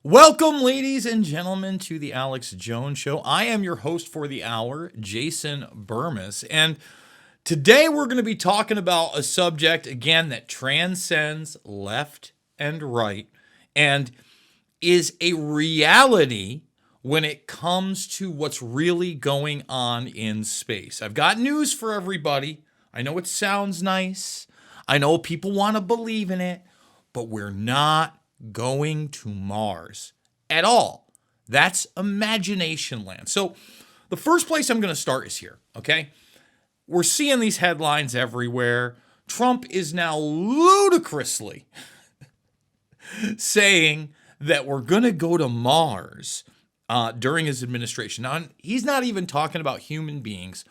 Welcome, ladies and gentlemen, to the Alex Jones Show. I am your host for the hour, Jason Bermas, and today we're going to be talking about a subject, again, that transcends left and right and is a reality when it comes to what's really going on in space. I've got news for everybody. I know it sounds nice. I know people want to believe in it, but we're not going to Mars at all. That's imagination land. So the first place I'm going to start is here, okay? We're seeing these headlines everywhere. Trump is now ludicrously saying that we're going to go to Mars during his administration. Now, he's not even talking about human beings.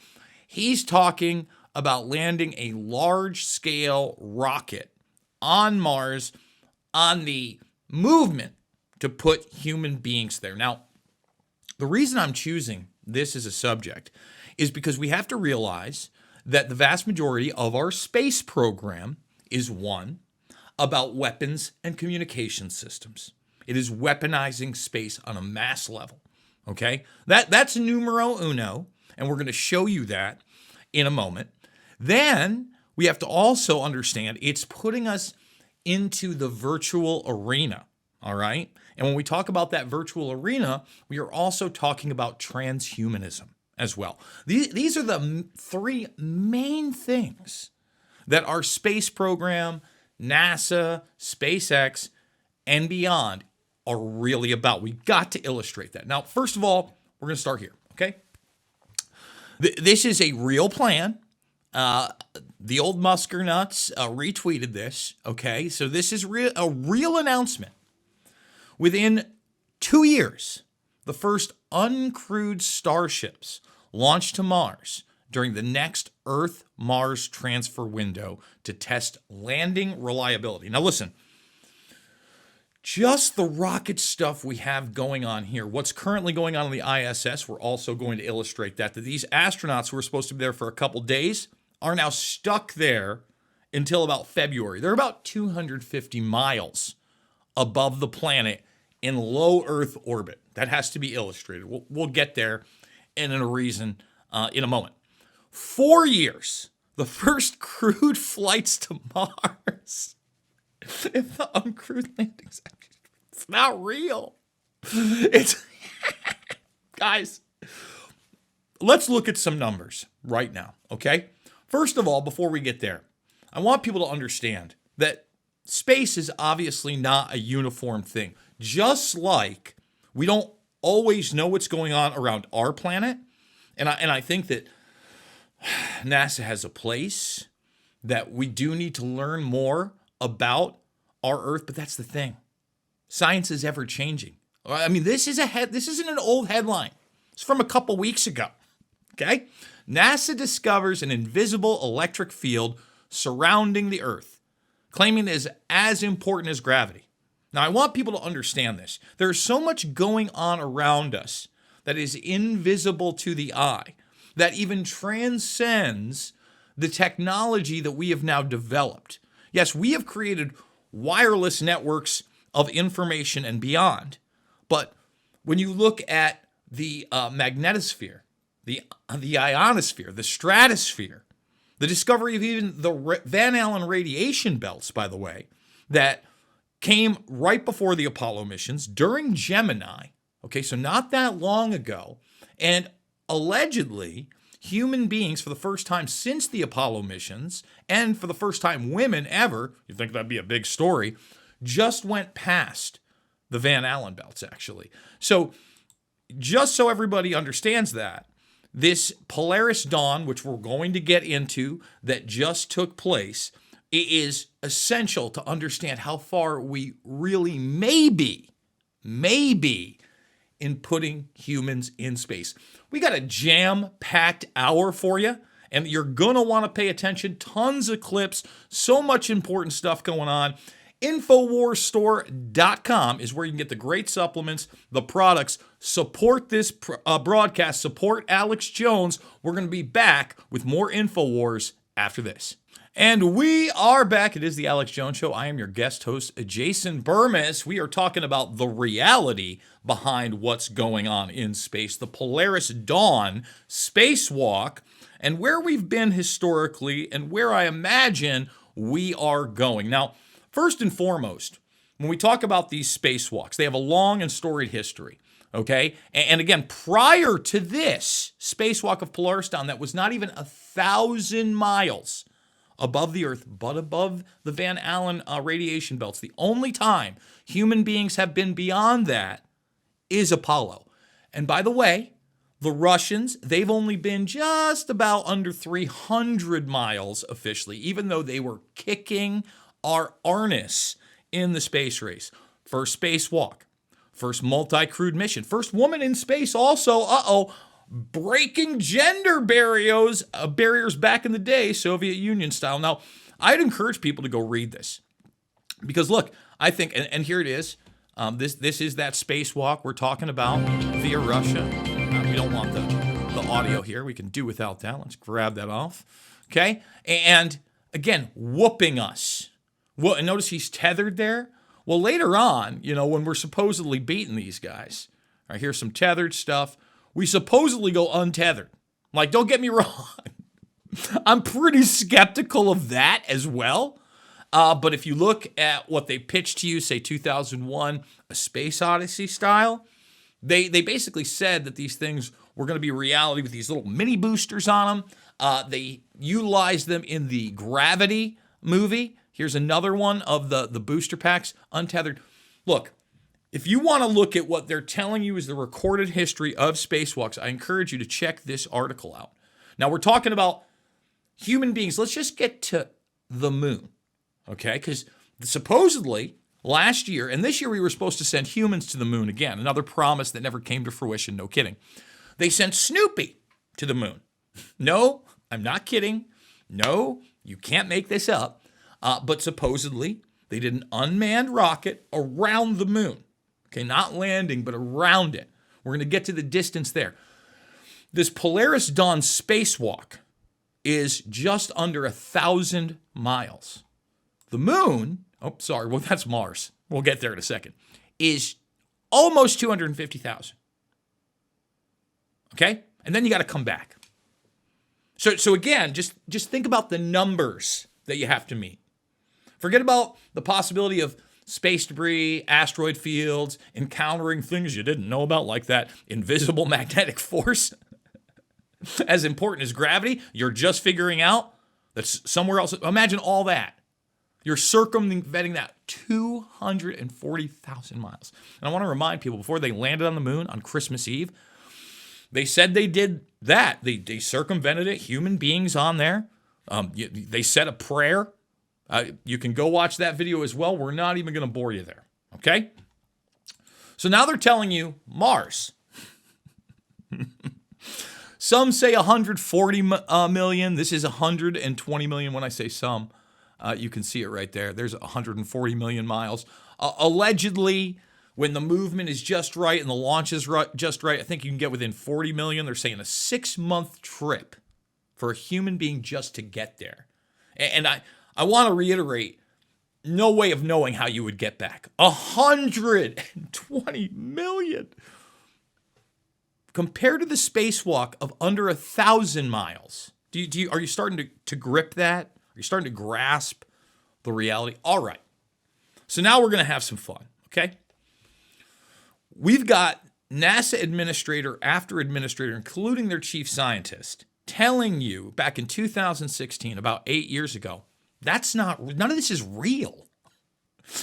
He's talking about landing a large-scale rocket on Mars on the movement to put human beings there. Now, the reason I'm choosing this as a subject is because we have to realize that the vast majority of our space program is one, about weapons and communication systems. It is weaponizing space on a mass level, okay? That's numero uno, and we're going to show you that in a moment. Then we have to also understand it's putting us into the virtual arena, all right? And when we talk about that virtual arena, we are also talking about transhumanism as well. These are the three main things that our space program, NASA, SpaceX, and beyond are really about. We've got to illustrate that. Now, first of all, we're going to start here, okay? This is a real plan. The old Musker nuts retweeted this, okay? So this is a real announcement. Within 2 years, the first uncrewed starships launched to Mars during the next Earth-Mars transfer window to test landing reliability. Now listen, just the rocket stuff we have going on here, what's currently going on the ISS, we're also going to illustrate that these astronauts who were supposed to be there for a couple days are now stuck there until about February. They're about 250 miles above the planet in low Earth orbit. That has to be illustrated. We'll get there in a reason in a moment. 4 years, the first crewed flights to Mars. If the uncrewed landings, it's not real. It's guys, let's look at some numbers right now, okay? First of all, before we get there, I want people to understand that space is obviously not a uniform thing. Just like we don't always know what's going on around our planet, and I think that NASA has a place that we do need to learn more about our Earth, but that's the thing. Science is ever changing. I mean, this isn't an old headline. It's from a couple weeks ago. Okay? NASA discovers an invisible electric field surrounding the Earth, claiming it is as important as gravity. Now, I want people to understand this. There's so much going on around us that is invisible to the eye, that even transcends the technology that we have now developed. Yes, we have created wireless networks of information and beyond, but when you look at the magnetosphere, the ionosphere, the stratosphere, the discovery of even the Van Allen radiation belts, by the way, that came right before the Apollo missions during Gemini, okay, so not that long ago, and allegedly human beings for the first time since the Apollo missions, and for the first time women ever, you'd think that'd be a big story, just went past the Van Allen belts, actually. So just so everybody understands that, this Polaris dawn, which we're going to get into, that just took place, it is essential to understand how far we really may be in putting humans in space. We got a jam-packed hour for you, and you're going to want to pay attention. Tons of clips, so much important stuff going on. InfoWarsStore.com is where you can get the great supplements, the products. Support this broadcast. Support Alex Jones. We're going to be back with more InfoWars after this. And we are back. It is the Alex Jones Show. I am your guest host, Jason Bermas. We are talking about the reality behind what's going on in space, the Polaris Dawn spacewalk, and where we've been historically and where I imagine we are going. Now, first and foremost, when we talk about these spacewalks, they have a long and storied history. Okay? And again, prior to this spacewalk of Polaris Dawn, that was not even 1,000 miles above the Earth, but above the Van Allen radiation belts. The only time human beings have been beyond that is Apollo. And by the way, the Russians, they've only been just about under 300 miles officially, even though they were kicking our arse in the space race. First spacewalk. First multi-crewed mission. First woman in space also, breaking gender barriers back in the day, Soviet Union style. Now, I'd encourage people to go read this. Because look, I think, and here it is, this is that spacewalk we're talking about via Russia. We don't want the audio here. We can do without that. Let's grab that off. Okay? And again, whooping us. Well, and notice he's tethered there. Well, later on, when we're supposedly beating these guys, all right, here's some tethered stuff. We supposedly go untethered. Like, don't get me wrong. I'm pretty skeptical of that as well. But if you look at what they pitched to you, say 2001, A Space Odyssey style, they basically said that these things were going to be reality with these little mini boosters on them. They utilized them in the Gravity movie. Here's another one of the booster packs, untethered. Look, if you want to look at what they're telling you is the recorded history of spacewalks, I encourage you to check this article out. Now, we're talking about human beings. Let's just get to the moon, okay? Because supposedly last year, and this year we were supposed to send humans to the moon again, another promise that never came to fruition, no kidding. They sent Snoopy to the moon. No, I'm not kidding. No, you can't make this up. But supposedly, they did an unmanned rocket around the moon. Okay, not landing, but around it. We're going to get to the distance there. This Polaris Dawn spacewalk is just under 1,000 miles. The moon, that's Mars. We'll get there in a second, is almost 250,000. Okay? And then you got to come back. So again, just think about the numbers that you have to meet. Forget about the possibility of space debris, asteroid fields, encountering things you didn't know about, like that invisible magnetic force. As important as gravity, you're just figuring out that's somewhere else. Imagine all that. You're circumventing that 240,000 miles. And I want to remind people, before they landed on the moon on Christmas Eve, they said they did that. They circumvented it, human beings on there. They said a prayer. You can go watch that video as well. We're not even going to bore you there, okay? So now they're telling you Mars. Some say 140 million. This is 120 million when I say some. You can see it right there. There's 140 million miles. Allegedly, when the movement is just right and the launch is just right, I think you can get within 40 million. They're saying a 6-month trip for a human being just to get there. And I want to reiterate, no way of knowing how you would get back. 120 million. Compared to the spacewalk of under 1,000 miles, are you starting to grip that? Are you starting to grasp the reality? All right. So now we're going to have some fun, okay? We've got NASA administrator after administrator, including their chief scientist, telling you back in 2016, about 8 years ago, none of this is real.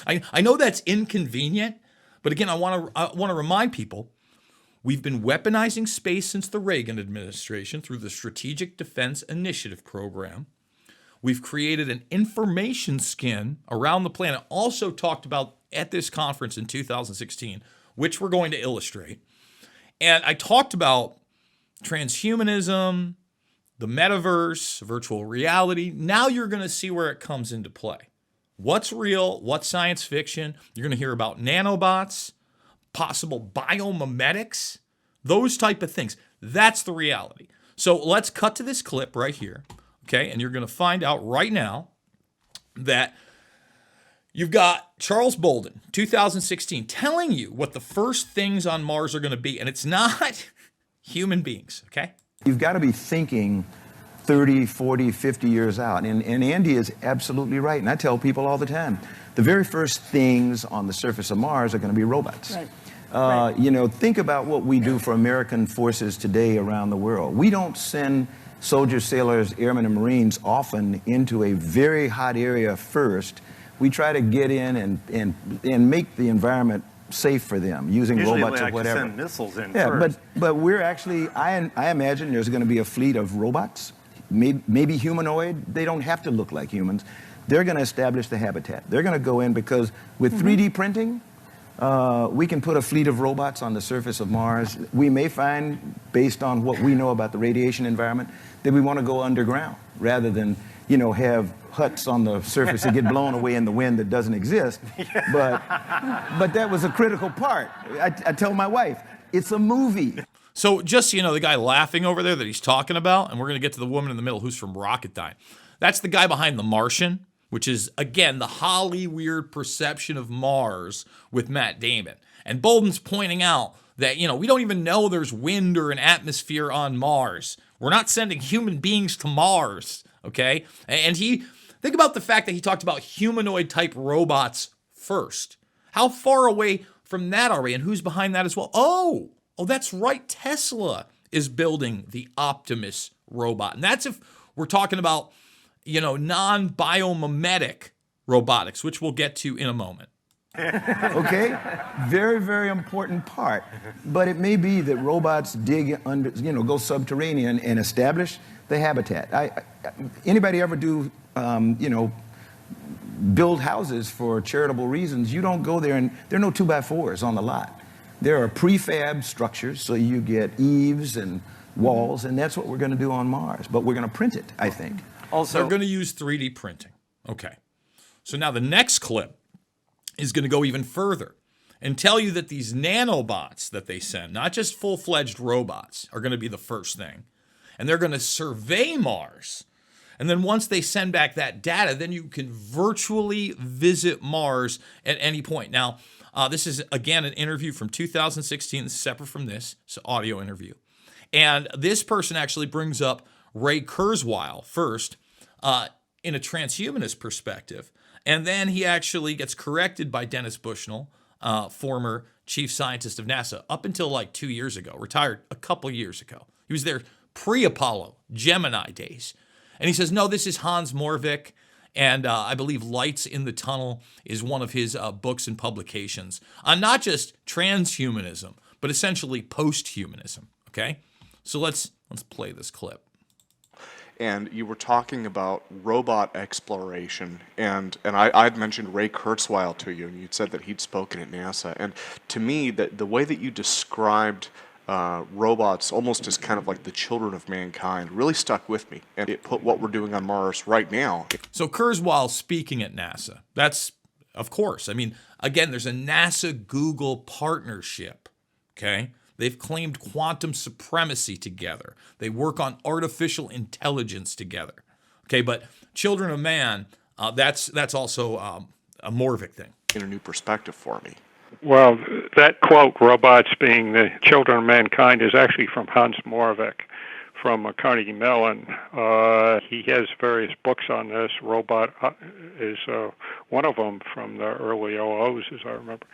I know that's inconvenient, but again, I want to remind people, we've been weaponizing space since the Reagan administration through the Strategic Defense Initiative program. We've created an information skin around the planet, also talked about at this conference in 2016, which we're going to illustrate. And I talked about transhumanism, the metaverse, virtual reality. Now you're going to see where it comes into play. What's real? What's science fiction? You're going to hear about nanobots, possible biomimetics, those type of things. That's the reality. So let's cut to this clip right here okay? And you're going to find out right now that you've got Charles Bolden, 2016, telling you what the first things on Mars are going to be, and it's not human beings, okay? You've got to be thinking 30, 40, 50 years out. And Andy is absolutely right. And I tell people all the time, the very first things on the surface of Mars are going to be robots. Right. You know, think about what we do for American forces today around the world. We don't send soldiers, sailors, airmen, and Marines often into a very hot area first. We try to get in and make the environment safe for them using Usually robots we or whatever. send missiles in Yeah, first. but we're actually, I imagine there's going to be a fleet of robots, maybe humanoid. They don't have to look like humans. They're going to establish the habitat. They're going to go in because with 3D printing, we can put a fleet of robots on the surface of Mars. We may find, based on what we know about the radiation environment, that we want to go underground rather than, you know, have huts on the surface that get blown away in the wind that doesn't exist. But that was a critical part. I tell my wife, it's a movie. So just so you know, the guy laughing over there that he's talking about, and we're going to get to the woman in the middle who's from Rocketdyne. That's the guy behind The Martian, which is, again, the Hollywood perception of Mars with Matt Damon. And Bolden's pointing out that, you know, we don't even know there's wind or an atmosphere on Mars. We're not sending human beings to Mars, okay? And think about the fact that he talked about humanoid-type robots first. How far away from that are we, and who's behind that as well? Oh, that's right. Tesla is building the Optimus robot. And that's if we're talking about, you know, non-biomimetic robotics, which we'll get to in a moment. Okay? Very, very important part. But it may be that robots dig under, you know, go subterranean and establish the habitat. Anybody ever do, you know, build houses for charitable reasons? You don't go there, and there are no 2x4s on the lot. There are prefab structures, so you get eaves and walls, and that's what we're going to do on Mars. But we're going to print it, I think. Also, they're going to use 3D printing. Okay. So now the next clip is going to go even further and tell you that these nanobots that they send, not just full-fledged robots, are going to be the first thing. And they're going to survey Mars. And then once they send back that data, then you can virtually visit Mars at any point. Now, this is, again, an interview from 2016. This is separate from this. It's an audio interview. And this person actually brings up Ray Kurzweil first in a transhumanist perspective. And then he actually gets corrected by Dennis Bushnell, former chief scientist of NASA, up until like 2 years ago, retired a couple years ago. He was there pre-Apollo, Gemini days. And he says, no, this is Hans Moravec. And I believe Lights in the Tunnel is one of his books and publications on not just transhumanism, but essentially post-humanism. Okay? So let's play this clip. And you were talking about robot exploration, and I'd mentioned Ray Kurzweil to you, and you'd said that he'd spoken at NASA. And to me, the way that you described robots almost as kind of like the children of mankind really stuck with me, and it put what we're doing on Mars right now. So Kurzweil speaking at NASA, that's, of course, I mean, again, there's a NASA-Google partnership, okay? They've claimed quantum supremacy together. They work on artificial intelligence together. Okay, but Children of Man, that's also a Moravec thing. In a new perspective for me. Well, that quote, robots being the children of mankind, is actually from Hans Moravec from Carnegie Mellon. He has various books on this. Robot is one of them from the early OOs, as I remember.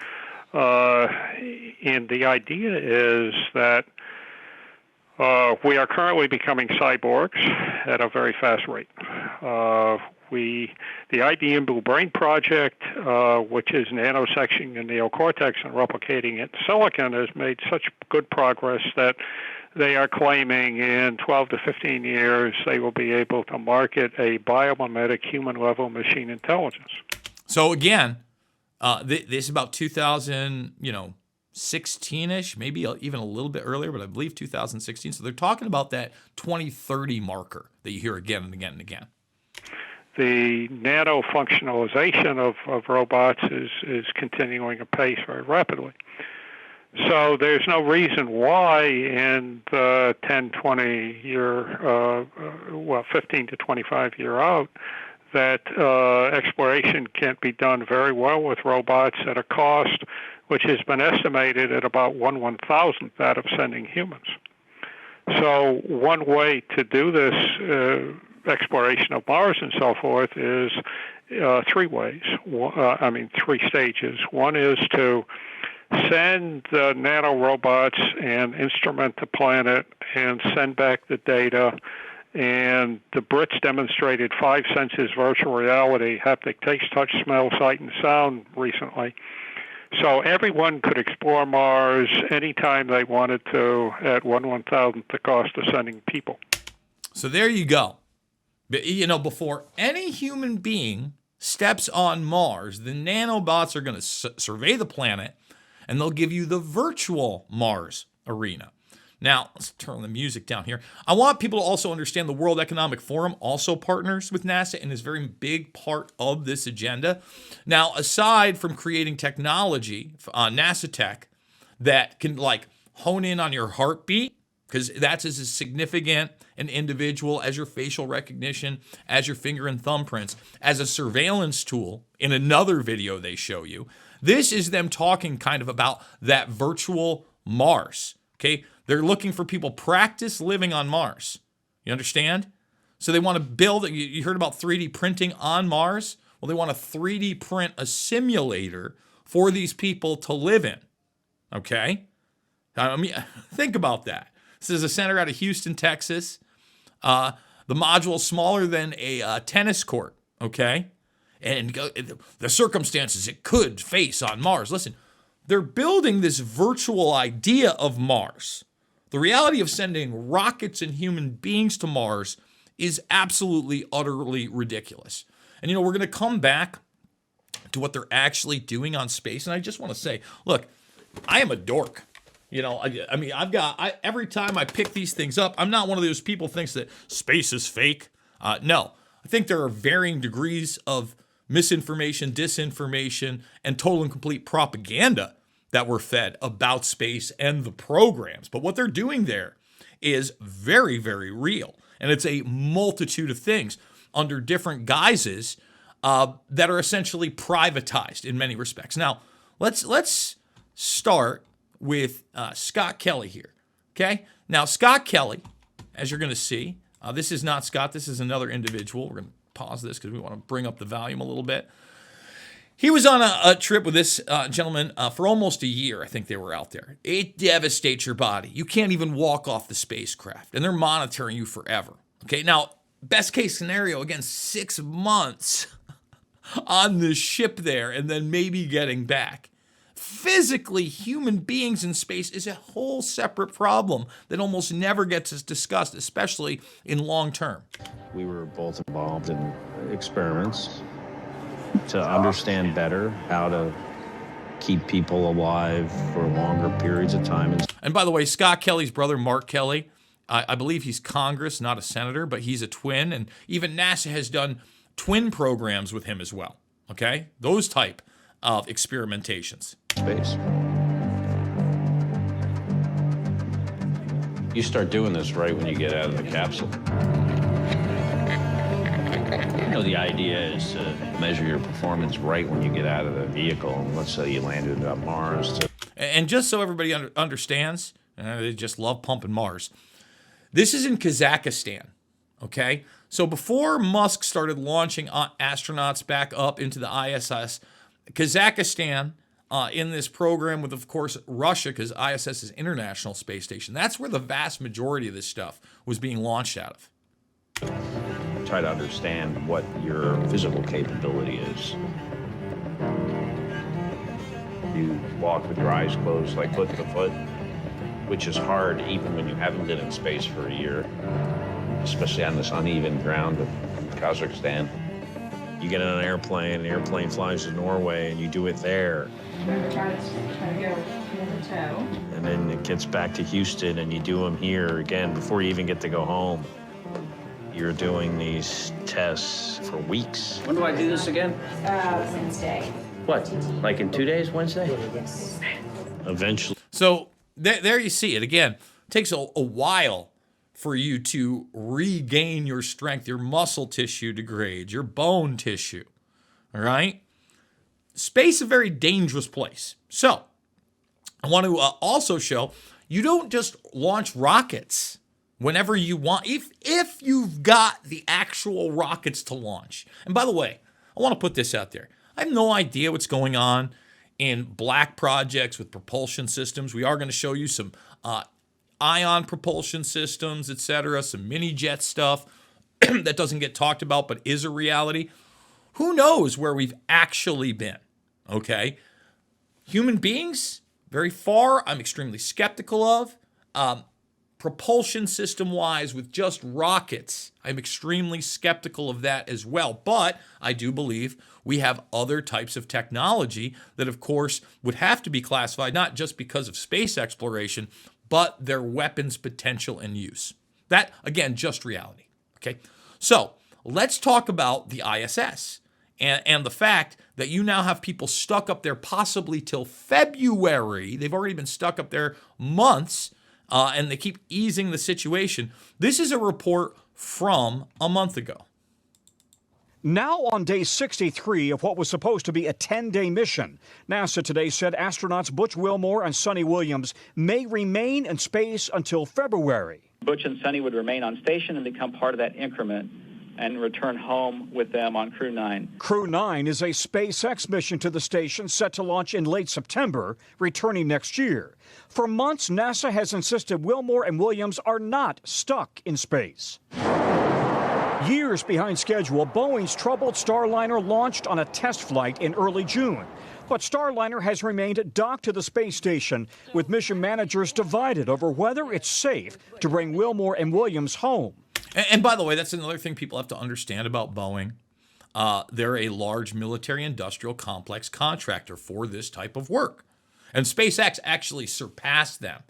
And the idea is that we are currently becoming cyborgs at a very fast rate. The IBM Blue Brain Project, which is nanosectioning the neocortex and replicating it in silicon, has made such good progress that they are claiming in 12 to 15 years they will be able to market a biomimetic human-level machine intelligence. So again, this is about 2016-ish, maybe even a little bit earlier, but I believe 2016. So they're talking about that 2030 marker that you hear again and again and again. The nano-functionalization of robots is continuing apace very rapidly. So there's no reason why in the 10, 20 year, 15 to 25 year out, that exploration can't be done very well with robots at a cost which has been estimated at about 1/1000th that of sending humans. So one way to do this exploration of Mars and so forth is three ways. Three stages. One is to send the nanorobots and instrument the planet and send back the data. And the Brits demonstrated 5 senses virtual reality, haptic, taste, touch, smell, sight, and sound recently. So everyone could explore Mars anytime they wanted to at 1/1000th the cost of sending people. So there you go. You know, before any human being steps on Mars, the nanobots are going to survey the planet, and they'll give you the virtual Mars arena. Now, let's turn the music down here. I want people to also understand the World Economic Forum also partners with NASA and is a very big part of this agenda. Now, aside from creating technology, NASA tech, that can like hone in on your heartbeat, because that's as significant an individual as your facial recognition, as your finger and thumbprints, as a surveillance tool in another video they show you. This is them talking kind of about that virtual Mars, okay? They're looking for people practice living on Mars. You understand? So they want to build, you heard about 3D printing on Mars? Well, they want to 3D print a simulator for these people to live in, okay? I mean, think about that. This is a center out of Houston, Texas. The module is smaller than a tennis court, okay? And the circumstances it could face on Mars. Listen, they're building this virtual idea of Mars. The reality of sending rockets and human beings to Mars is absolutely, utterly ridiculous. And, you know, we're going to come back to what they're actually doing on space. And I just want to say, look, I am a dork. You know, I mean, every time I pick these things up, I'm not one of those people who thinks that space is fake. No, I think there are varying degrees of misinformation, disinformation, and total and complete propaganda that we're fed about space and the programs. But what they're doing there is very, very real. And it's a multitude of things under different guises that are essentially privatized in many respects. Now, let's start with Scott Kelly here, okay? Now, Scott Kelly, as you're going to see, this is not Scott. This is another individual. We're going to pause this because we want to bring up the volume a little bit. He was on a trip with this gentleman for almost a year. I think they were out there. It devastates your body. You can't even walk off the spacecraft, and they're monitoring you forever. Okay, now, best case scenario, again, 6 months on the ship there, and then maybe getting back. Physically, human beings in space is a whole separate problem that almost never gets discussed, especially in long term. We were both involved in experiments to understand better how to keep people alive for longer periods of time. And by the way, Scott Kelly's brother, Mark Kelly, I believe he's Congress, not a senator, but he's a twin. And even NASA has done twin programs with him as well. Okay? Those type of experimentations. Space. You start doing this right when you get out of the capsule. You know, the idea is to measure your performance right when you get out of the vehicle. And let's say you landed on Mars. And just so everybody understands, they just love pumping Mars. This is in Kazakhstan, okay? So before Musk started launching astronauts back up into the ISS, Kazakhstan, in this program with, of course, Russia, because ISS is International Space Station, that's where the vast majority of this stuff was being launched out of. Try to understand what your physical capability is. You walk with your eyes closed, like foot to foot, which is hard even when you haven't been in space for a year, especially on this uneven ground of Kazakhstan. You get on an airplane, the airplane flies to Norway, and you do it there. Remember, try to go in the toe. And then it gets back to Houston, and you do them here again before you even get to go home. You're doing these tests for weeks. When do I do this again? Wednesday. What? Like in 2 days, Wednesday? Eventually. So there you see it. Again, it takes a while for you to regain your strength. Your muscle tissue degrades, your bone tissue. All right? Space is a very dangerous place. So I want to also show you don't just launch rockets whenever you want, if you've got the actual rockets to launch. And by the way, I want to put this out there. I have no idea what's going on in black projects with propulsion systems. We are going to show you some ion propulsion systems, etc., some mini jet stuff that doesn't get talked about but is a reality. Who knows where we've actually been, okay? Human beings, very far, I'm extremely skeptical of. Propulsion system-wise, with just rockets, I'm extremely skeptical of that as well. But I do believe we have other types of technology that, of course, would have to be classified, not just because of space exploration, but their weapons potential and use. That, again, just reality. Okay, so let's talk about the ISS and the fact that you now have people stuck up there possibly till February. They've already been stuck up there months, and they keep easing the situation. This is a report from a month ago. Now on day 63 of what was supposed to be a 10-day mission, NASA today said astronauts Butch Wilmore and Sonny Williams may remain in space until February. Butch and Sonny would remain on station and become part of that increment and return home with them on Crew 9. Crew 9 is a SpaceX mission to the station set to launch in late September, returning next year. For months, NASA has insisted Wilmore and Williams are not stuck in space. Years behind schedule, Boeing's troubled Starliner launched on a test flight in early June. But Starliner has remained docked to the space station, with mission managers divided over whether it's safe to bring Wilmore and Williams home. And by the way, that's another thing people have to understand about Boeing. They're a large military-industrial complex contractor for this type of work. And SpaceX actually surpassed them.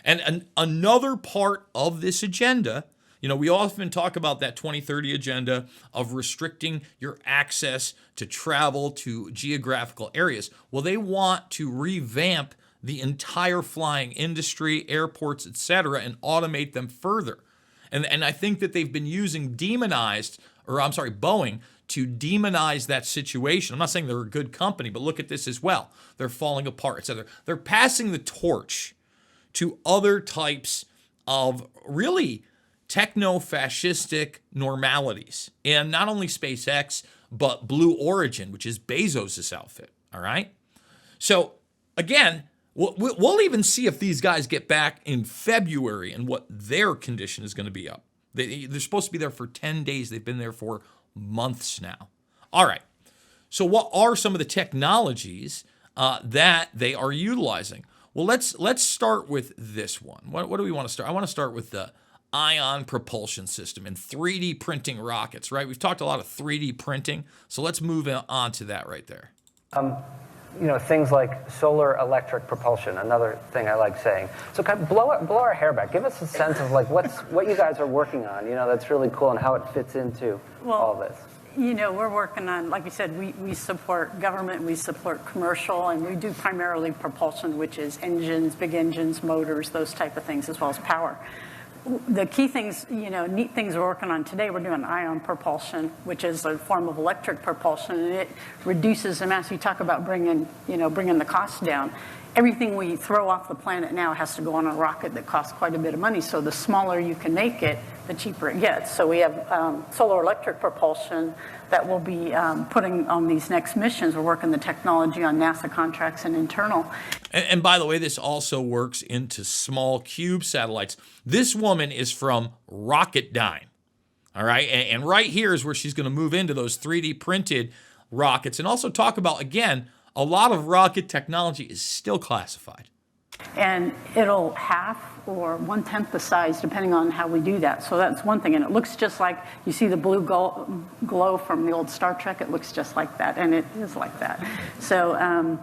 And another part of this agenda, you know, we often talk about that 2030 agenda of restricting your access to travel to geographical areas. Well, they want to revamp the entire flying industry, airports, etc., and automate them further. And I think that they've been using Boeing to demonize that situation. I'm not saying they're a good company, but look at this as well. They're falling apart, etc. They're passing the torch to other types of really techno-fascistic normalities. And not only SpaceX, but Blue Origin, which is Bezos' outfit, all right? So, again, we'll even see if these guys get back in February and what their condition is going to be up. They're supposed to be there for 10 days. They've been there for months now. All right. So what are some of the technologies that they are utilizing? Well, let's start with this one. What do we want to start? I want to start with the ion propulsion system and 3D printing rockets, right? We've talked a lot of 3D printing, so let's move on to that right there. You know, things like solar electric propulsion, another thing I like saying. So kind of blow our hair back. Give us a sense of like what you guys are working on, you know, that's really cool and how it fits into all this. You know, we're working on, like we said, we support government, we support commercial, and we do primarily propulsion, which is engines, big engines, motors, those type of things, as well as power. The key things, you know, neat things we're working on today, we're doing ion propulsion, which is a form of electric propulsion, and it reduces the mass. You talk about bringing the cost down. Everything we throw off the planet now has to go on a rocket that costs quite a bit of money. So the smaller you can make it, the cheaper it gets. So we have solar electric propulsion that we'll be putting on these next missions. We're working the technology on NASA contracts and internal. And by the way, this also works into small cube satellites. This woman is from Rocketdyne, all right? And right here is where she's going to move into those 3D printed rockets and also talk about, again, a lot of rocket technology is still classified. And it'll half or 1/10 the size, depending on how we do that. So that's one thing. And it looks just like, you see the blue glow from the old Star Trek, it looks just like that, and it is like that. So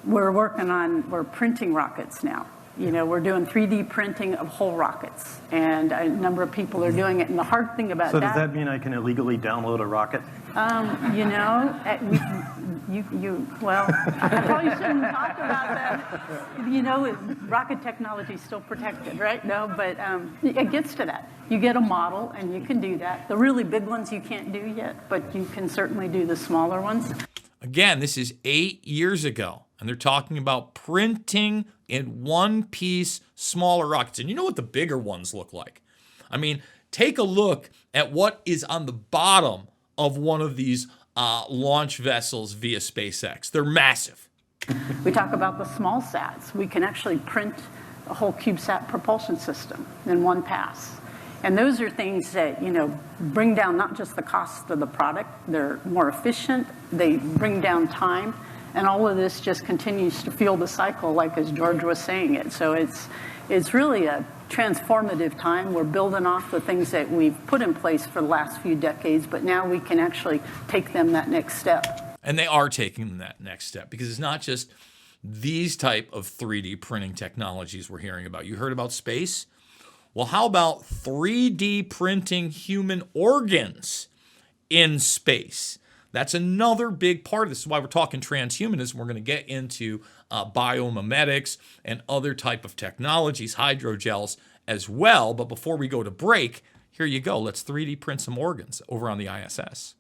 we're printing rockets now. You know, we're doing 3D printing of whole rockets, and a number of people are doing it. And the hard thing about So does that mean I can illegally download a rocket? You know, Well, I probably shouldn't talk about that. You know, rocket technology is still protected, right? No, but it gets to that. You get a model, and you can do that. The really big ones you can't do yet, but you can certainly do the smaller ones. Again, this is 8 years ago, and they're talking about printing in one piece smaller rockets. And you know what the bigger ones look like? I mean, take a look at what is on the bottom of one of these launch vessels via SpaceX. They're massive. We talk about the small sats. We can actually print a whole CubeSat propulsion system in one pass. And those are things that, you know, bring down not just the cost of the product, they're more efficient, they bring down time, and all of this just continues to fuel the cycle, like as George was saying it. So it's really a transformative time. We're building off the things that we've put in place for the last few decades, but now we can actually take them that next step. And they are taking that next step, because it's not just these type of 3D printing technologies we're hearing about. You heard about space? Well, how about 3D printing human organs in space? That's another big part of this. This is why we're talking transhumanism. We're going to get into biomimetics and other type of technologies, hydrogels as well. But before we go to break, here you go. Let's 3D print some organs over on the ISS.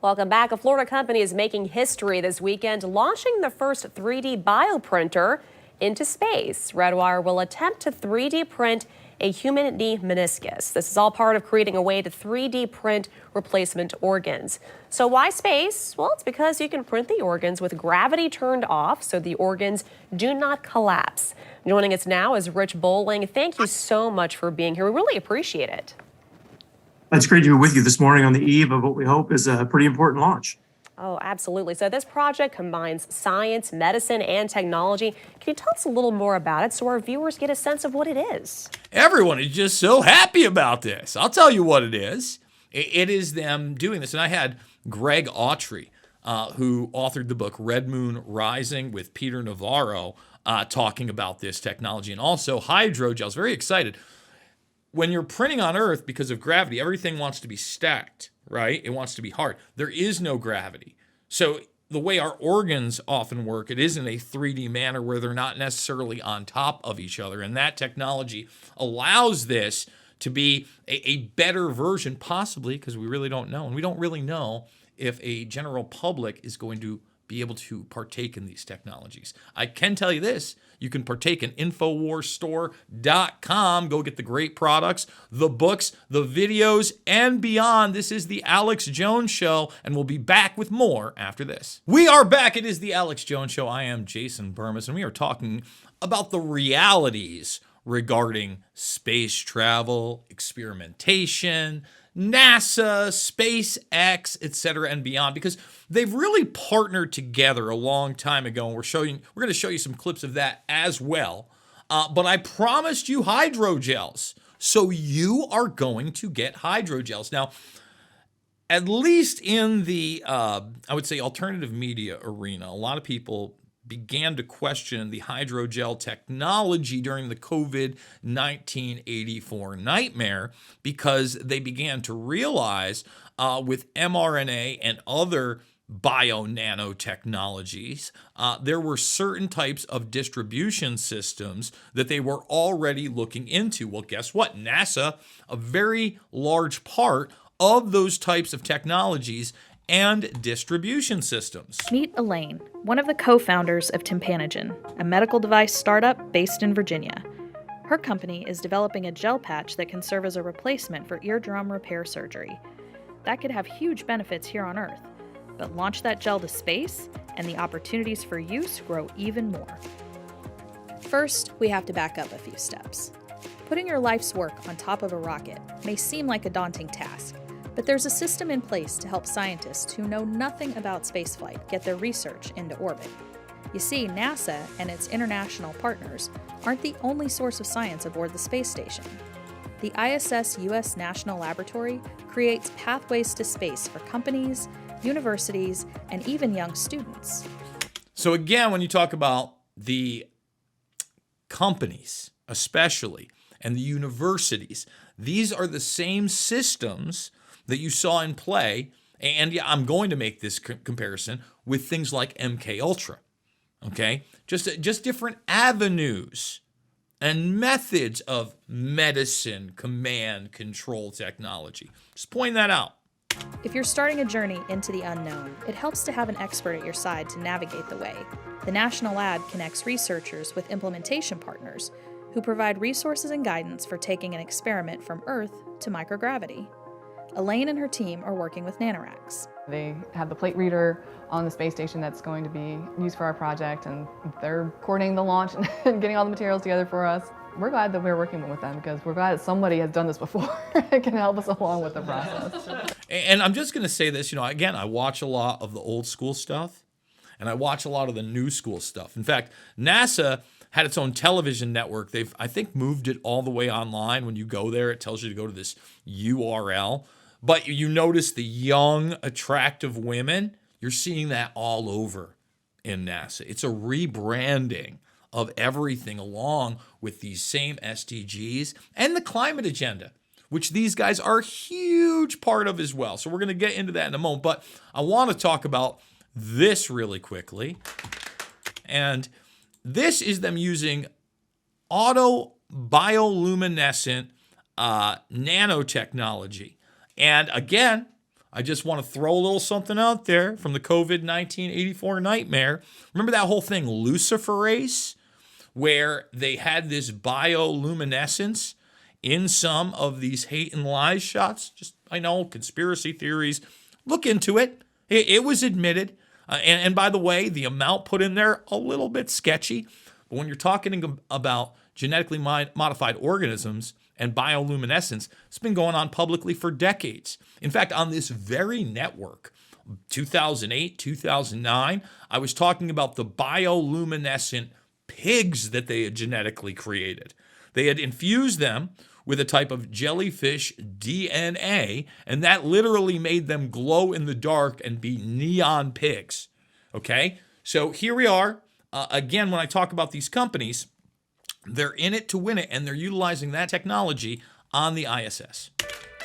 Welcome back. A Florida company is making history this weekend, launching the first 3D bioprinter into space. Redwire will attempt to 3D print a human knee meniscus. This is all part of creating a way to 3D print replacement organs. So why space? Well, it's because you can print the organs with gravity turned off so the organs do not collapse. Joining us now is Rich Bowling. Thank you so much for being here. We really appreciate it. It's great to be with you this morning on the eve of what we hope is a pretty important launch. Oh, absolutely. So this project combines science, medicine, and technology. Can you tell us a little more about it so our viewers get a sense of what it is? Everyone is just so happy about this. I'll tell you what it is. It is them doing this. And I had Greg Autry, who authored the book Red Moon Rising with Peter Navarro, talking about this technology. And also hydrogels. Very excited. When you're printing on Earth, because of gravity, everything wants to be stacked, right? It wants to be hard. There is no gravity. So the way our organs often work, it is in a 3D manner where they're not necessarily on top of each other. And that technology allows this to be a better version, possibly, because we really don't know. And we don't really know if a general public is going to be able to partake in these technologies. I can tell you this. You can partake in InfoWarsStore.com. Go get the great products, the books, the videos, and beyond. This is the Alex Jones Show, and we'll be back with more after this. We are back. It is the Alex Jones Show. I am Jason Bermas, and we are talking about the realities regarding space travel, experimentation, NASA, SpaceX, etc., and beyond, because they've really partnered together a long time ago, and we're going to show you some clips of that as well. But I promised you hydrogels, so you are going to get hydrogels. Now, at least in the, I would say, alternative media arena, a lot of people began to question the hydrogel technology during the COVID-19 84 nightmare, because they began to realize with mRNA and other bio-nanotechnologies, there were certain types of distribution systems that they were already looking into. Well, guess what? NASA, a very large part of those types of technologies and distribution systems. Meet Elaine, one of the co-founders of Tympanogen, a medical device startup based in Virginia. Her company is developing a gel patch that can serve as a replacement for eardrum repair surgery. That could have huge benefits here on Earth, but launch that gel to space and the opportunities for use grow even more. First, we have to back up a few steps. Putting your life's work on top of a rocket may seem like a daunting task, but there's a system in place to help scientists who know nothing about spaceflight get their research into orbit. You see, NASA and its international partners aren't the only source of science aboard the space station. The ISS U.S. National Laboratory creates pathways to space for companies, universities, and even young students. So again, when you talk about the companies, especially, and the universities, these are the same systems that you saw in play And yeah, I'm going to make this comparison with things like MK Ultra. Okay, just different avenues and methods of medicine, command, control technology. Just point that out. If you're starting a journey into the unknown, it helps to have an expert at your side to navigate the way. The National Lab connects researchers with implementation partners who provide resources and guidance for taking an experiment from Earth to microgravity. Elaine and her team are working with nanoracks. They have the plate reader on the space station that's going to be used for our project, and they're coordinating the launch and getting all the materials together for us. We're glad that we're working with them because we're glad that somebody has done this before and can help us along with the process. And I'm just going to say this, again, I watch a lot of the old school stuff and I watch a lot of the new school stuff. In fact, NASA had its own television network. They've, I think, moved it all the way online. When you go there, it tells you to go to this URL. But you notice the young, attractive women, you're seeing that all over in NASA. It's a rebranding of everything along with these same SDGs and the climate agenda, which these guys are a huge part of as well. So we're going to get into that in a moment. But I want to talk about this really quickly. And this is them using bioluminescent nanotechnology. And again, I just want to throw a little something out there from the COVID-19 84 nightmare. Remember that whole thing, luciferase, where they had this bioluminescence in some of these hate and lies shots? Just, I know, conspiracy theories. Look into it. It was admitted. And by the way, the amount put in there, a little bit sketchy. But when you're talking about genetically modified organisms and bioluminescence, it's been going on publicly for decades. In fact, on this very network, 2008, 2009, I was talking about the bioluminescent pigs that they had genetically created. They had infused them with a type of jellyfish DNA, and that literally made them glow in the dark and be neon pigs. Okay? So here we are. Again, when I talk about these companies, they're in it to win it, and they're utilizing that technology on the ISS.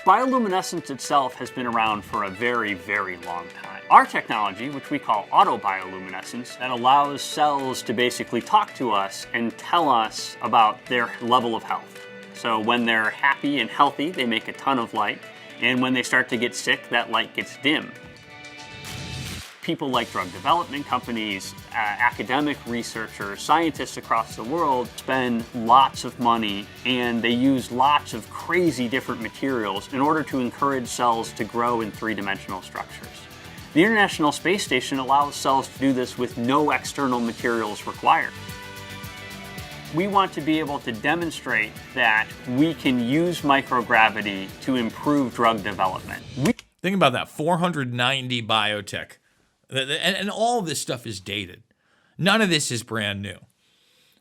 Bioluminescence itself has been around for a very, very long time. Our technology, which we call autobioluminescence, that allows cells to basically talk to us and tell us about their level of health. So when they're happy and healthy, they make a ton of light, and when they start to get sick, that light gets dim. People like drug development companies, academic researchers, scientists across the world spend lots of money, and they use lots of crazy different materials in order to encourage cells to grow in three-dimensional structures. The International Space Station allows cells to do this with no external materials required. We want to be able to demonstrate that we can use microgravity to improve drug development. Think about that, 490 biotech. And all of this stuff is dated. None of this is brand new.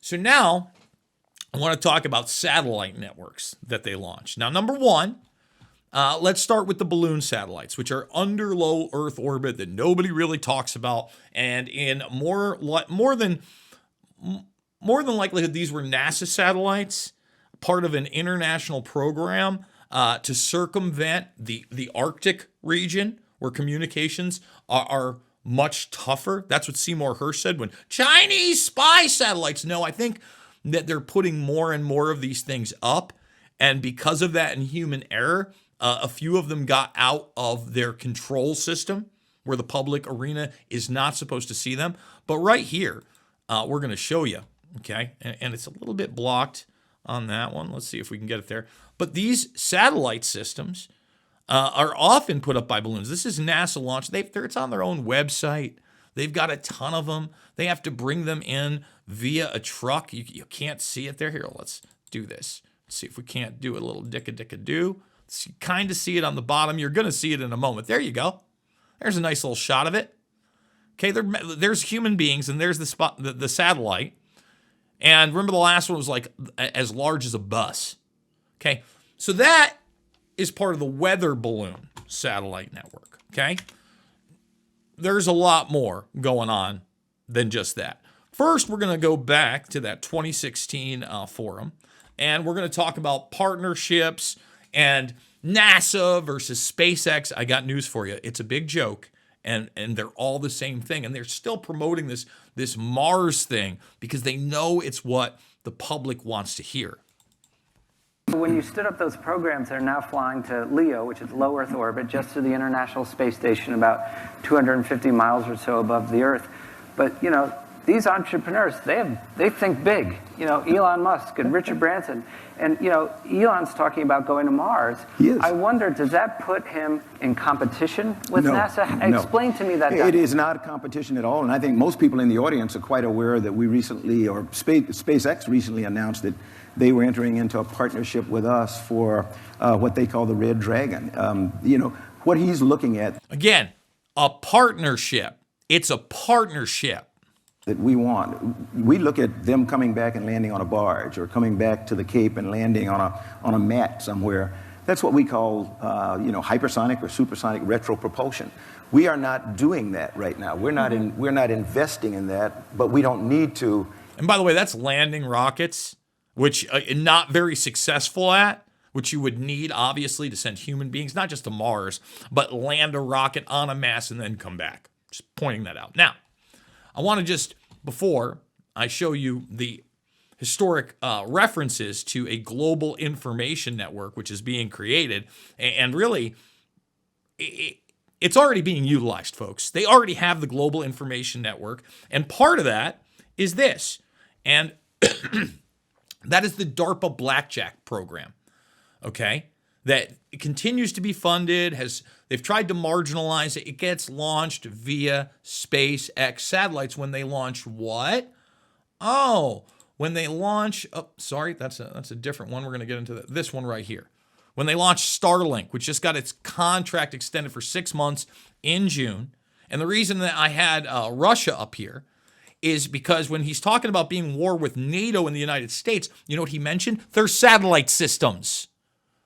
So now I want to talk about satellite networks that they launched. Now, number one, let's start with the balloon satellites, which are under low Earth orbit that nobody really talks about. And in more than likelihood, these were NASA satellites, part of an international program to circumvent the Arctic region, where communications are much tougher. That's what Seymour Hersh said when Chinese spy satellites. No, I think that they're putting more and more of these things up. And because of that and human error, a few of them got out of their control system where the public arena is not supposed to see them. But right here, we're going to show you, okay? And it's a little bit blocked on that one. Let's see if we can get it there. But these satellite systems are often put up by balloons. This is NASA launched. It's on their own website. They've got a ton of them. They have to bring them in via a truck. You can't see it there. Here, let's do this. Let's see if we can't do a little dicka-dicka-do. You kind of see it on the bottom. You're going to see it in a moment. There you go. There's a nice little shot of it. Okay, there's human beings, and there's the satellite. And remember the last one was like as large as a bus. Okay, so that is part of the weather balloon satellite network, okay? There's a lot more going on than just that. First, we're going to go back to that 2016 forum, and we're going to talk about partnerships And NASA versus SpaceX, I got news for you. It's a big joke, and they're all the same thing. And they're still promoting this Mars thing because they know it's what the public wants to hear. When you stood up those programs, they're now flying to LEO, which is low Earth orbit, just to the International Space Station, about 250 miles or so above the Earth. But, you know, these entrepreneurs, they think big. You know, Elon Musk and Richard Branson. And, you know, Elon's talking about going to Mars. He is. I wonder, does that put him in competition with No, NASA? no. Explain to me that. It is not a competition at all, and I think most people in the audience are quite aware that we recently, or SpaceX recently announced that they were entering into a partnership with us for what they call the Red Dragon. You know, what he's looking at. Again, a partnership. It's a partnership. That we want. We look at them coming back and landing on a barge, or coming back to the Cape and landing on a mat somewhere. That's what we call, you know, hypersonic or supersonic retro propulsion. We are not doing that right now. We're not investing in that, but we don't need to. And by the way, that's landing rockets, which not very successful at, which you would need, obviously, to send human beings, not just to Mars, but land a rocket on a mass and then come back. Just pointing that out. Now, I want to just, before I show you the historic references to a global information network, which is being created, and really, it's already being utilized, folks. They already have the global information network, and part of that is this, and that is the DARPA Blackjack program, okay? That continues to be funded, they've tried to marginalize it. It gets launched via SpaceX satellites. When they launch what? Oh, when they launch, oh, sorry, that's a different one. We're going to get into this one right here. When they launch Starlink, which just got its contract extended for 6 months in June. And the reason that I had Russia up here is because when he's talking about being war with NATO and the United States, you know what he mentioned? Their satellite systems.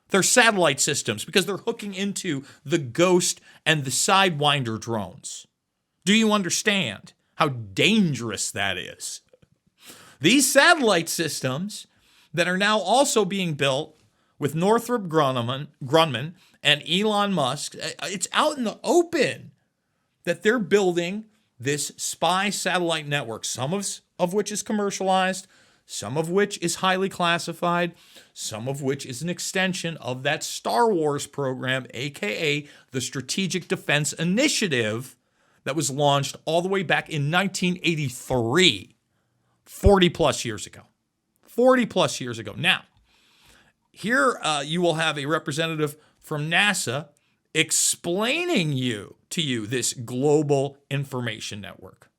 They're satellite systems because they're hooking into the Ghost and the Sidewinder drones. Do you understand how dangerous that is? These satellite systems that are now also being built with Northrop Grumman and Elon Musk, it's out in the open that they're building this spy satellite network, some of which is commercialized, some of which is highly classified, some of which is an extension of that Star Wars program, aka the Strategic Defense Initiative, that was launched all the way back in 1983, 40 plus years ago. 40 plus years ago. Now, here you will have a representative from NASA explaining to you this global information network.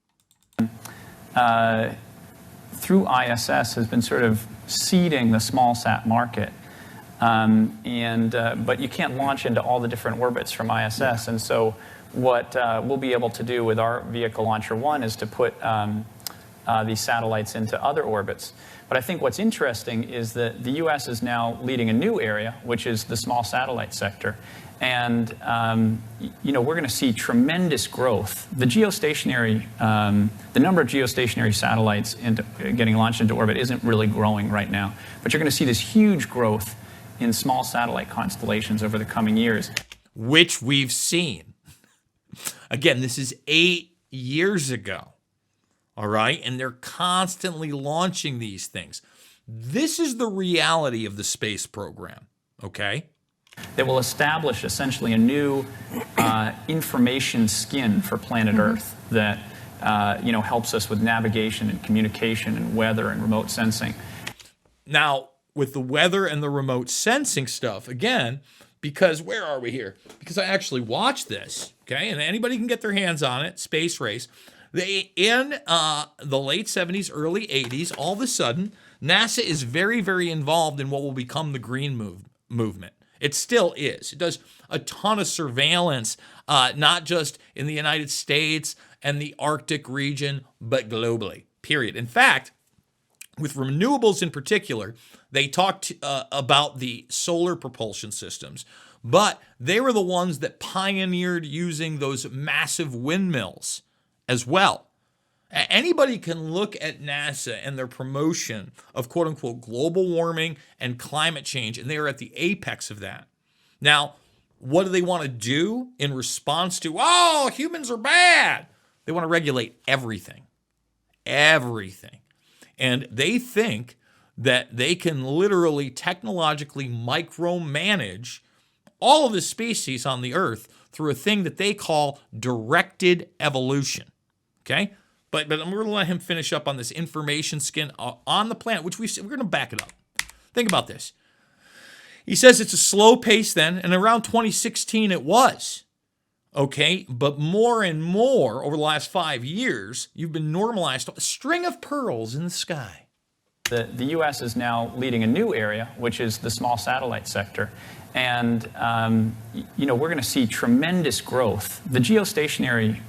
Through ISS has been sort of seeding the small sat market. But you can't launch into all the different orbits from ISS. And so what we'll be able to do with our Vehicle Launcher 1 is to put these satellites into other orbits. But I think what's interesting is that the U.S. is now leading a new area, which is the small satellite sector. And, we're going to see tremendous growth. The geostationary, the number of geostationary satellites getting launched into orbit isn't really growing right now. But you're going to see this huge growth in small satellite constellations over the coming years. Which we've seen. Again, this is 8 years ago. All right? And they're constantly launching these things. This is the reality of the space program. Okay? That will establish essentially a new information skin for planet Earth that helps us with navigation and communication and weather and remote sensing. Now, with the weather and the remote sensing stuff, again, because where are we here? Because I actually watched this, okay, and anybody can get their hands on it, Space Race. In the late 70s, early 80s, all of a sudden, NASA is very, very involved in what will become the green movement. It still is. It does a ton of surveillance, not just in the United States and the Arctic region, but globally, period. In fact, with renewables in particular, they talked about the solar propulsion systems, but they were the ones that pioneered using those massive windmills as well. Anybody can look at NASA and their promotion of quote unquote global warming and climate change, and they are at the apex of that. Now, what do they want to do in response to, oh, humans are bad? They want to regulate everything. Everything. And they think that they can literally technologically micromanage all of the species on the Earth through a thing that they call directed evolution. Okay? But we're going to let him finish up on this information skin on the planet, which we're going to back it up. Think about this. He says it's a slow pace then, and around 2016 it was. Okay? But more and more over the last 5 years, you've been normalized to a string of pearls in the sky. The U.S. is now leading a new area, which is the small satellite sector. And, we're going to see tremendous growth. The geostationary,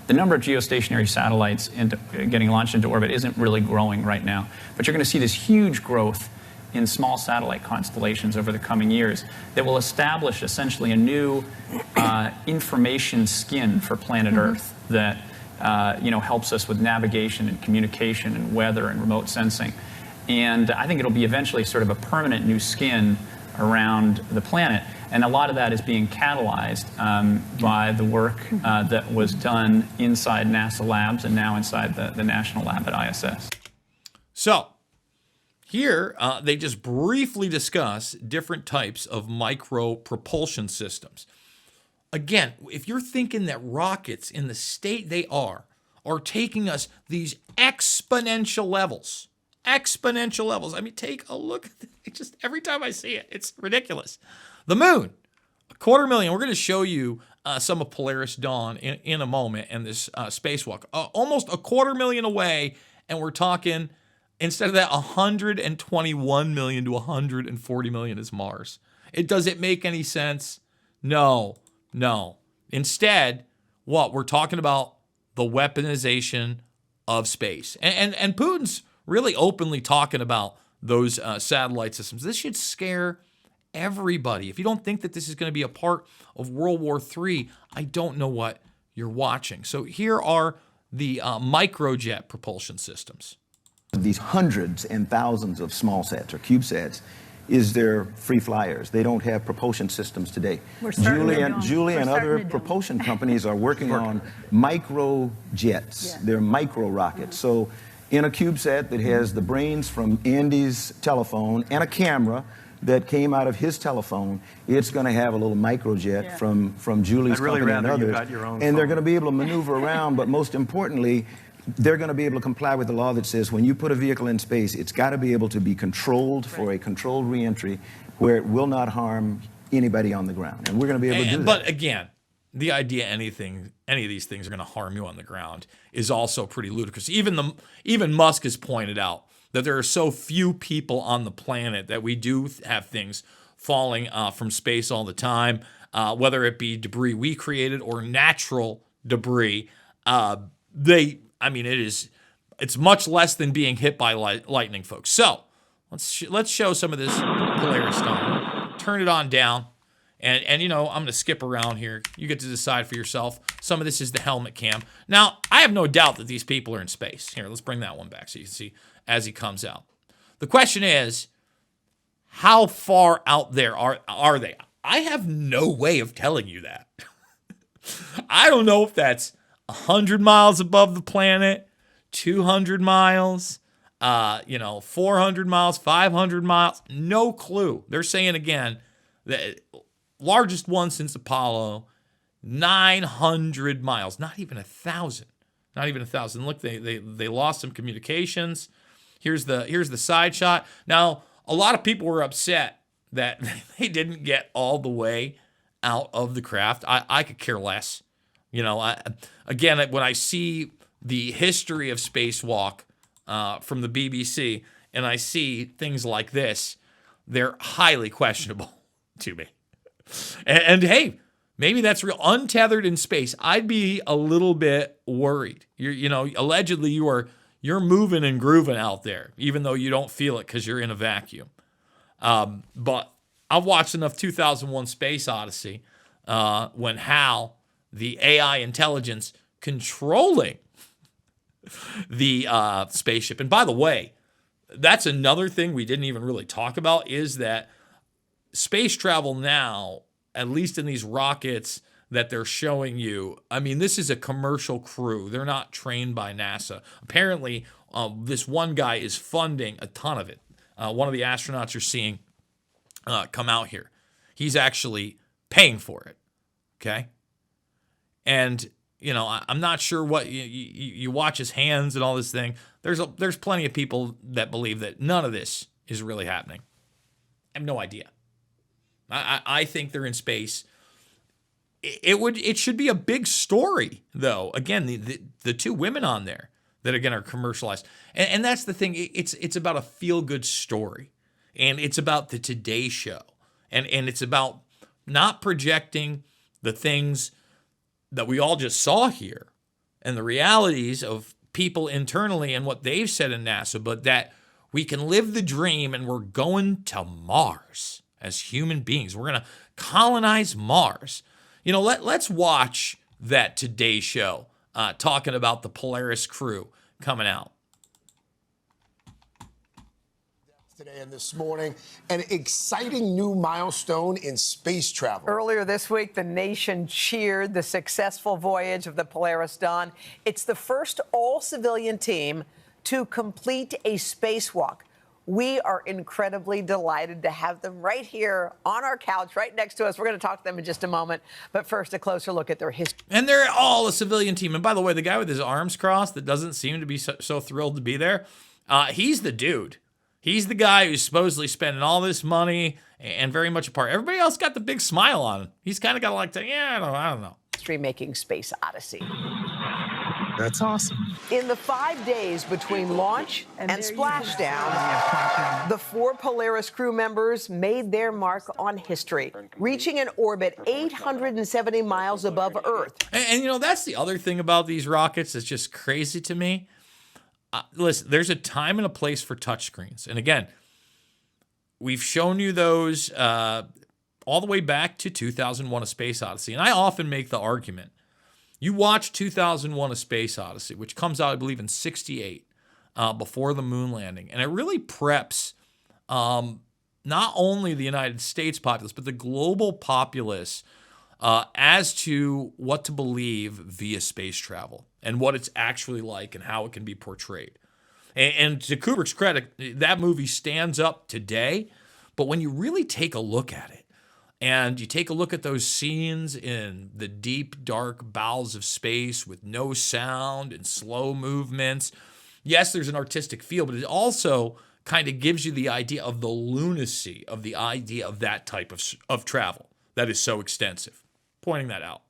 the number of geostationary satellites getting launched into orbit isn't really growing right now. But you're going to see this huge growth in small satellite constellations over the coming years that will establish essentially a new information skin for planet Earth that helps us with navigation and communication and weather and remote sensing. And I think it'll be eventually sort of a permanent new skin around the planet. And a lot of that is being catalyzed by the work that was done inside NASA labs and now inside the national lab at ISS. So here, they just briefly discuss different types of micro propulsion systems. Again, if you're thinking that rockets in the state they are taking us these exponential levels. I mean, take a look at it. Just every time I see it, it's ridiculous. The moon, 250,000. We're going to show you some of Polaris Dawn in a moment and this spacewalk. Almost 250,000 away, and we're talking, instead of that, 121 million to 140 million is Mars. Does it make any sense? No. Instead, what? We're talking about the weaponization of space. And Putin's really openly talking about those satellite systems. This should scare everybody. If you don't think that this is going to be a part of World War III, I don't know what you're watching. So here are the microjet propulsion systems. These hundreds and thousands of small sats or CubeSats is their free flyers. They don't have propulsion systems today. Julie and other propulsion companies are working on micro jets. They're micro rockets. So in a CubeSat that has the brains from Andy's telephone and a camera that came out of his telephone, it's going to have a little microjet from Julie's company and others. And they're going to be able to maneuver around, but most importantly, they're going to be able to comply with the law that says when you put a vehicle in space, it's got to be able to be controlled for a controlled reentry where it will not harm anybody on the ground. And we're going to be able to do that. But again, the idea any of these things are going to harm you on the ground is also pretty ludicrous. Even Musk has pointed out that there are so few people on the planet that we do have things falling from space all the time, whether it be debris we created or natural debris. It's much less than being hit by lightning, folks. So let's show some of this Polaris Dawn. Turn it on down. And I'm going to skip around here. You get to decide for yourself. Some of this is the helmet cam. Now, I have no doubt that these people are in space. Here, let's bring that one back so you can see as he comes out. The question is, how far out there are they? I have no way of telling you that. I don't know if that's 100 miles above the planet, 200 miles, 400 miles, 500 miles. No clue. They're saying, again, the largest one since Apollo, 900 miles, not even 1,000. Not even 1,000. Look, they lost some communications. Here's the side shot. Now, a lot of people were upset that they didn't get all the way out of the craft. I could care less. Again, when I see the history of spacewalk from the BBC and I see things like this, they're highly questionable to me. And hey, maybe that's real. Untethered in space, I'd be a little bit worried. Allegedly you're moving and grooving out there, even though you don't feel it because you're in a vacuum. But I've watched enough 2001 Space Odyssey when HAL, the AI intelligence controlling the spaceship. And by the way, that's another thing we didn't even really talk about, is that space travel now, at least in these rockets that they're showing you, I mean, this is a commercial crew. They're not trained by NASA. Apparently, this one guy is funding a ton of it. One of the astronauts you're seeing come out here, he's actually paying for it, okay? And, you know, I'm not sure what, you watch his hands and all this thing. There's plenty of people that believe that none of this is really happening. I have no idea. I think they're in space. It should be a big story, though. Again, the two women on there that again are commercialized, and that's the thing. It's about a feel-good story, and it's about the Today Show, and it's about not projecting the things that we all just saw here, and the realities of people internally and what they've said in NASA, but that we can live the dream and we're going to Mars as human beings. We're going to colonize Mars. You know, let's watch that Today Show talking about the Polaris crew coming out. Today and this morning, an exciting new milestone in space travel. Earlier this week, the nation cheered the successful voyage of the Polaris Dawn. It's the first all-civilian team to complete a spacewalk. We are incredibly delighted to have them right here on our couch, right next to us. We're going to talk to them in just a moment. But first, a closer look at their history. And they're all a civilian team. And by the way, the guy with his arms crossed that doesn't seem to be so thrilled to be there, he's the dude. He's the guy who's supposedly spending all this money and very much a part. Everybody else got the big smile on him. He's kind of got like, I don't know. History-making space odyssey. That's awesome. In the 5 days between launch and splashdown, the 4 Polaris crew members made their mark on history, reaching an orbit 870 miles above Earth. And you know, that's the other thing about these rockets that's just crazy to me. Listen, there's a time and a place for touchscreens. And again, we've shown you those all the way back to 2001: A Space Odyssey. And I often make the argument, you watch 2001: A Space Odyssey, which comes out, I believe, in '68, before the moon landing. And it really preps not only the United States populace, but the global populace as to what to believe via space travel and what it's actually like and how it can be portrayed. And to Kubrick's credit, that movie stands up today. But when you really take a look at it, and you take a look at those scenes in the deep, dark bowels of space with no sound and slow movements, yes, there's an artistic feel, but it also kind of gives you the idea of the lunacy of the idea of that type of travel that is so extensive. Pointing that out.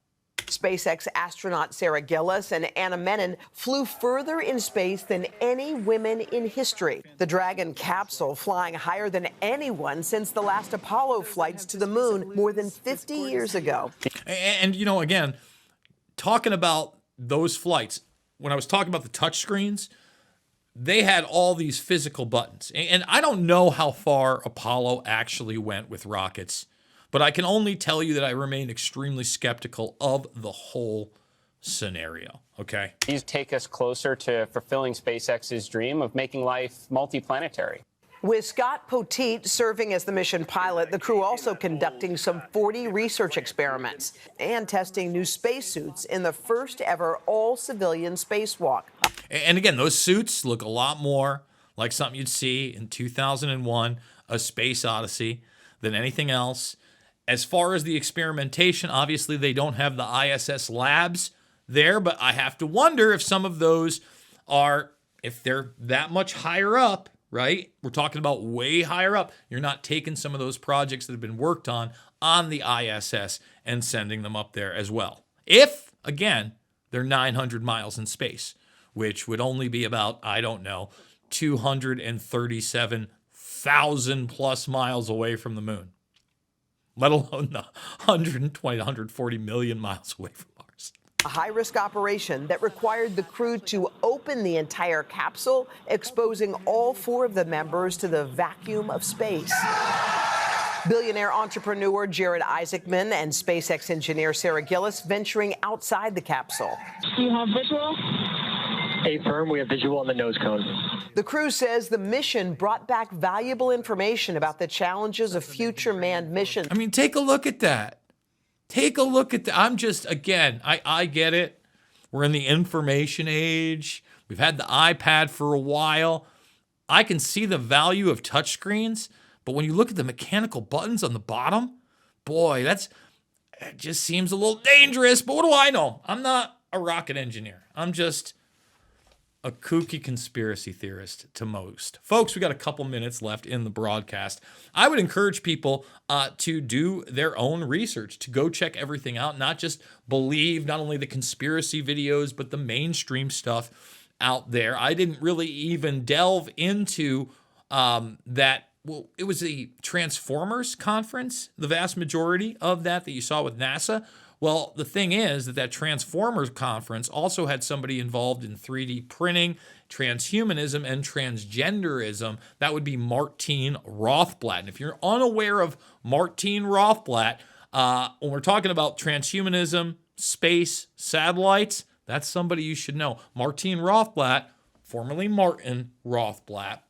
SpaceX astronaut Sarah Gillis and Anna Menon flew further in space than any women in history. The Dragon capsule flying higher than anyone since the last Apollo flights to the moon more than 50 years ago. And you know, again, talking about those flights, when I was talking about the touchscreens, they had all these physical buttons. And I don't know how far Apollo actually went with rockets, but I can only tell you that I remain extremely skeptical of the whole scenario, okay? These take us closer to fulfilling SpaceX's dream of making life multiplanetary. With Scott Poteet serving as the mission pilot, the crew also conducting some 40 research experiments and testing new spacesuits in the first ever all-civilian spacewalk. And again, those suits look a lot more like something you'd see in 2001, A Space Odyssey, than anything else. As far as the experimentation, obviously they don't have the ISS labs there, but I have to wonder if some of those are, if they're that much higher up, right? We're talking about way higher up. You're not taking some of those projects that have been worked on the ISS and sending them up there as well. If, again, they're 900 miles in space, which would only be about, I don't know, 237,000 plus miles away from the moon, let alone the 120 to 140 million miles away from Mars. A high-risk operation that required the crew to open the entire capsule, exposing all 4 of the members to the vacuum of space. Billionaire entrepreneur Jared Isaacman and SpaceX engineer Sarah Gillis venturing outside the capsule. Do you have visual? Affirm, we have visual on the nose cone. The crew says the mission brought back valuable information about the challenges of future manned missions. I mean, take a look at that. Take a look at that. I'm just, again, I get it. We're in the information age. We've had the iPad for a while. I can see the value of touchscreens, but when you look at the mechanical buttons on the bottom, boy, it just seems a little dangerous. But what do I know? I'm not a rocket engineer. I'm just a kooky conspiracy theorist to most. Folks, we got a couple minutes left in the broadcast. I would encourage people to do their own research, to go check everything out, not just believe not only the conspiracy videos, but the mainstream stuff out there. I didn't really even delve into that. Well, it was a Transformers conference, the vast majority of that you saw with NASA. Well, the thing is that Transformers conference also had somebody involved in 3D printing, transhumanism, and transgenderism. That would be Martine Rothblatt. And if you're unaware of Martine Rothblatt, when we're talking about transhumanism, space, satellites, that's somebody you should know. Martine Rothblatt, formerly Martin Rothblatt,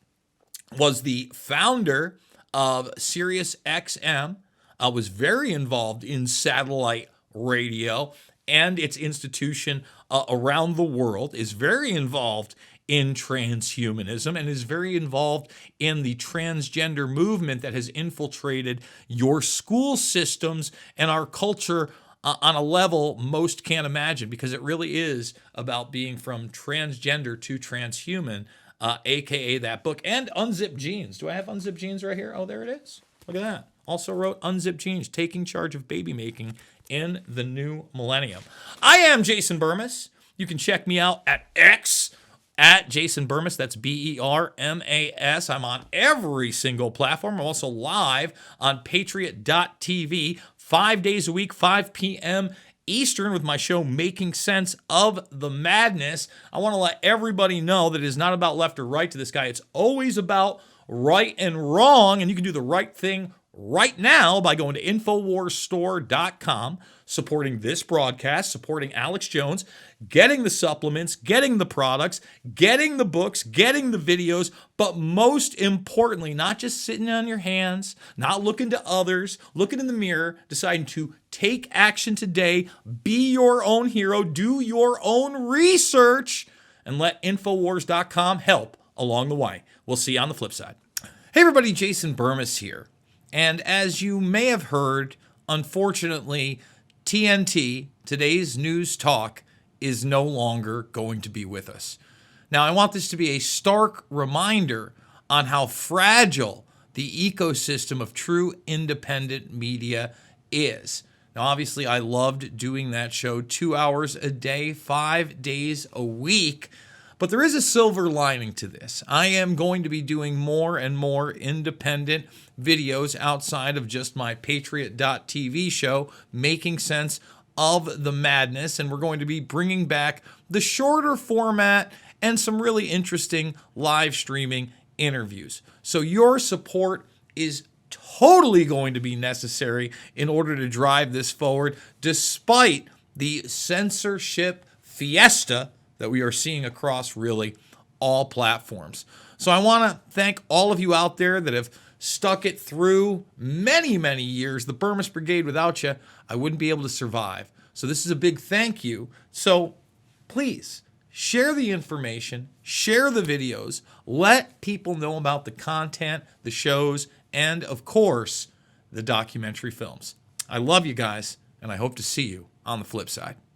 was the founder of Sirius XM, was very involved in satellite radio and its institution around the world, is very involved in transhumanism, and is very involved in the transgender movement that has infiltrated your school systems and our culture on a level most can't imagine, because it really is about being from transgender to transhuman, aka that book. And Unzipped Genes. Do I have Unzipped Genes right here? Oh, there it is. Look at that. Also wrote Unzipped Genes, Taking Charge of Baby Making in the New Millennium. I am Jason Bermas. You can check me out at X, at Jason Bermas. That's Bermas. I'm on every single platform. I'm also live on Patriot.tv 5 days a week, 5 p.m. Eastern, with my show Making Sense of the Madness. I want to let everybody know that it is not about left or right to this guy. It's always about right and wrong, and you can do the right thing right now by going to InfoWarsStore.com, supporting this broadcast, supporting Alex Jones, getting the supplements, getting the products, getting the books, getting the videos, but most importantly, not just sitting on your hands, not looking to others, looking in the mirror, deciding to take action today, be your own hero, do your own research, and let InfoWars.com help along the way. We'll see you on the flip side. Hey everybody, Jason Bermas here. And as you may have heard, unfortunately, TNT, today's news talk, is no longer going to be with us. Now, I want this to be a stark reminder on how fragile the ecosystem of true independent media is. Now, obviously, I loved doing that show 2 hours a day, 5 days a week. But there is a silver lining to this. I am going to be doing more and more independent videos outside of just my Patriot.tv show, Making Sense of the Madness. And we're going to be bringing back the shorter format and some really interesting live streaming interviews. So your support is totally going to be necessary in order to drive this forward, despite the censorship fiesta that we are seeing across really all platforms. So I want to thank all of you out there that have stuck it through many, many years. The Bermas Brigade, without you, I wouldn't be able to survive. So this is a big thank you. So please share the information, share the videos, let people know about the content, the shows, and of course, the documentary films. I love you guys, and I hope to see you on the flip side.